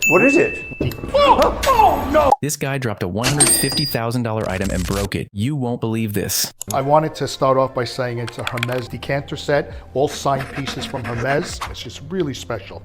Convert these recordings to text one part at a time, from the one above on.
What is it? Oh, no! This guy dropped a $150,000 item and broke it. You won't believe this. I wanted to start off by saying it's a Hermes decanter set, all signed pieces from Hermes. It's just really special.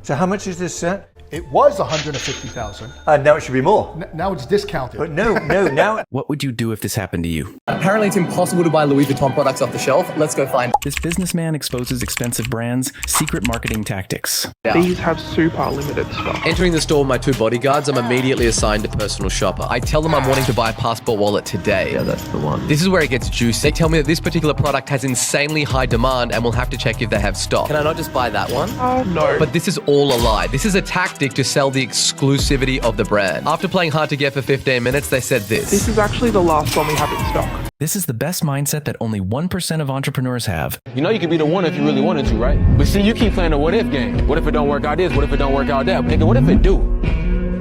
So how much is this set? It was $150,000. Now it should be more. Now it's discounted. But no, now... What would you do if this happened to you? Apparently it's impossible to buy Louis Vuitton products off the shelf. Let's go find This businessman exposes expensive brands' secret marketing tactics. These have super limited stock. Entering the store with my 2 bodyguards, I'm immediately assigned a personal shopper. I tell them I'm wanting to buy a passport wallet today. Yeah, that's the one. This is where it gets juicy. They tell me that this particular product has insanely high demand and we'll have to check if they have stock. Can I not just buy that one? No. But this is all a lie. This is a tactic to sell the exclusivity of the brand. After playing hard to get for 15 minutes, they said this. This is actually the last one we have in stock. This is the best mindset that only 1% of entrepreneurs have. You know you could be the one if you really wanted to, right? But see, you keep playing the what if game. What if it don't work out this? What if it don't work out that? Nigga, what if it do?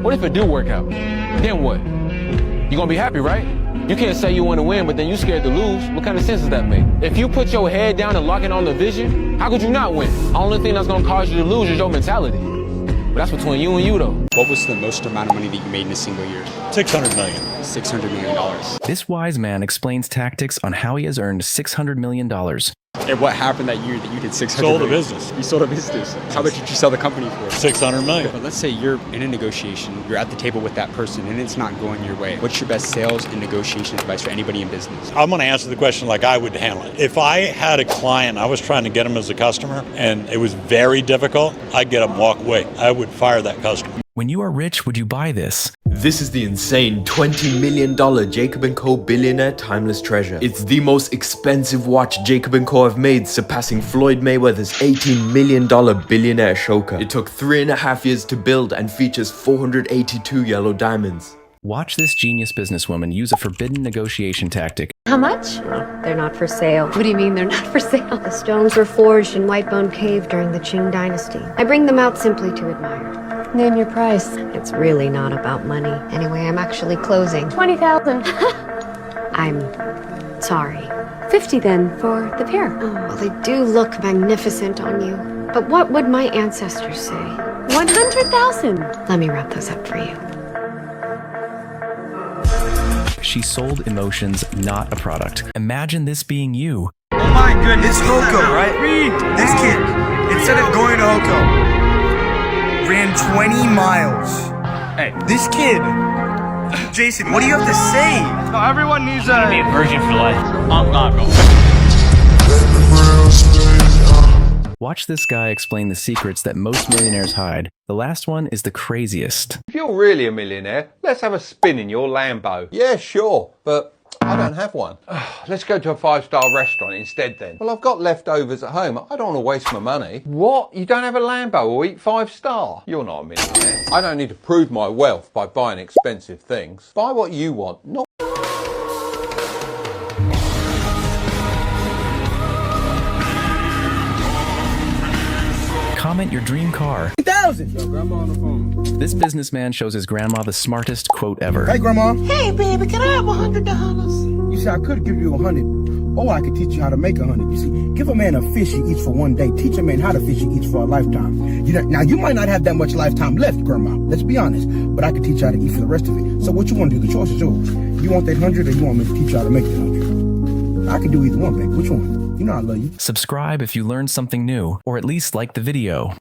What if it do work out? Then what? You gonna be happy, right? You can't say you want to win, but then you scared to lose. What kind of sense does that make? If you put your head down and lock in on the vision, how could you not win? The only thing that's gonna cause you to lose is your mentality. But that's between you and you, though. What was the most amount of money that you made in a single year? $600 million. $600 million. This wise man explains tactics on how he has earned $600 million. And what happened that year that you did 600 Sold a million? business. You sold a business. How much did you sell the company for? $600 million. But let's say you're in a negotiation, you're at the table with that person, and it's not going your way. What's your best sales and negotiation advice for anybody in business? I'm going to answer the question like I would handle it. If I had a client, I was trying to get him as a customer, and it was very difficult, I'd get him walk away. I would fire that customer. When you are rich, would you buy this? This is the insane $20 million Jacob & Co. Billionaire Timeless Treasure. It's the most expensive watch Jacob & Co. have made, surpassing Floyd Mayweather's $18 million Billionaire choker. It took 3.5 years to build and features 482 yellow diamonds. Watch this genius businesswoman use a forbidden negotiation tactic. How much? They're not for sale. What do you mean they're not for sale? The stones were forged in Whitebone Cave during the Qing Dynasty. I bring them out simply to admire. Name your price. It's really not about money. Anyway, I'm actually closing. 20,000. I'm sorry. 50 then for the pair. Oh, well, they do look magnificent on you. But what would my ancestors say? 100,000. Let me wrap those up for you. She sold emotions, not a product. Imagine this being you. Oh my goodness, it's Hoko, right? This kid, instead of going to Hoko, ran 20 miles. Hey. This kid, Jason, what do you have to say? No, everyone needs a virgin for life. I'm not going. Watch this guy explain the secrets that most millionaires hide. The last one is the craziest. If you're really a millionaire, let's have a spin in your Lambo. Yeah, sure, but I don't have one. Let's go to a 5-star restaurant instead then. Well, I've got leftovers at home. I don't want to waste my money. What? You don't have a Lambo or eat 5-star? You're not a millionaire. I don't need to prove my wealth by buying expensive things. Buy what you want, not... Comment your dream car. 1,000. Yo, grandma on the phone. This businessman shows his grandma the smartest quote ever. Hey, Grandma. Hey, baby, can I have $100? You see, I could give you 100, or I could teach you how to make 100. You see, give a man a fish he eats for one day. Teach a man how to fish he eats for a lifetime. You know, now, you might not have that much lifetime left, Grandma. Let's be honest. But I could teach you how to eat for the rest of it. So what you want to do? The choice is yours. You want that 100, or you want me to teach you how to make the 100? I can do either one, babe. Which one? You know I love you. Subscribe if you learned something new, or at least like the video.